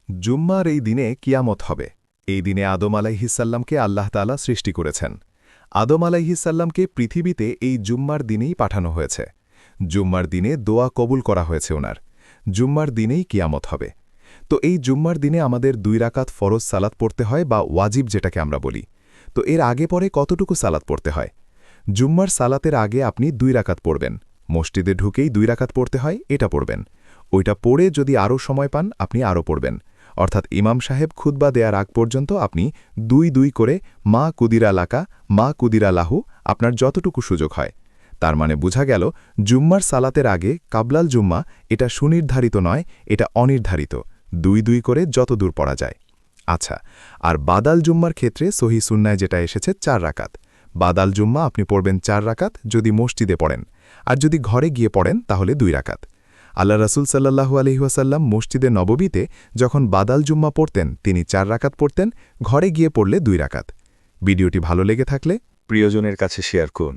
জুম্মার এই দিনে কিয়ামত হবে। এই দিনে আদম আলাইহিসাল্লামকে আল্লাহ তাআলা সৃষ্টি করেছেন। আদম আলাইহিসাল্লামকে পৃথিবীতে এই জুম্মার দিনেই পাঠানো হয়েছে। জুম্মার দিনে দোয়া কবুল করা হয়েছে ওনার। জুম্মার দিনেই কিয়ামত হবে। তো এই জুম্মার দিনে আমাদের 2 রাকাত ফরজ সালাত পড়তে হয় বা ওয়াজিব যেটাকে আমরা বলি। তো এর আগে পরে কতটুকু সালাত পড়তে হয়? জুম্মার সালাতের আগে আপনি 2 রাকাত পড়বেন। মসজিদে ঢুকেই 2 রাকাত পড়তে হয়, এটা পড়বেন। ওইটা পড়ে যদি আরও সময় পান আপনি আরও পড়বেন। অর্থাৎ ইমাম সাহেব খুতবা দেয়ার আগ পর্যন্ত আপনি 2 করে মা কুদিরা লাকা মা কুদিরা লাহু আপনার যতটুকু সুযোগ হয়। তার মানে বোঝা গেল জুম্মার সালাতের আগে কাবলাল জুম্মা এটা সুনির্ধারিত নয়, এটা অনির্ধারিত। 2 করে যত দূর পড়া যায়। আচ্ছা, আর বাদাল জুম্মার ক্ষেত্রে সহি সুন্নায় যেটা এসেছে 4 রাকাত। বাদাল জুম্মা আপনি পড়বেন 4 রাকাত যদি মসজিদে পড়েন, আর যদি ঘরে গিয়ে পড়েন তাহলে 2 রাকাত। আল্লাহ রাসূল সাল্লাল্লাহু আলাইহি ওয়াসাল্লাম মসজিদে নববীতে যখন বাদাল জুম্মা পড়তেন তিনি 4 রাকাত পড়তেন, ঘরে গিয়ে পড়লে 2 রাকাত। ভিডিওটি ভালো লেগে থাকলে প্রিয়জনের কাছে শেয়ার করুন।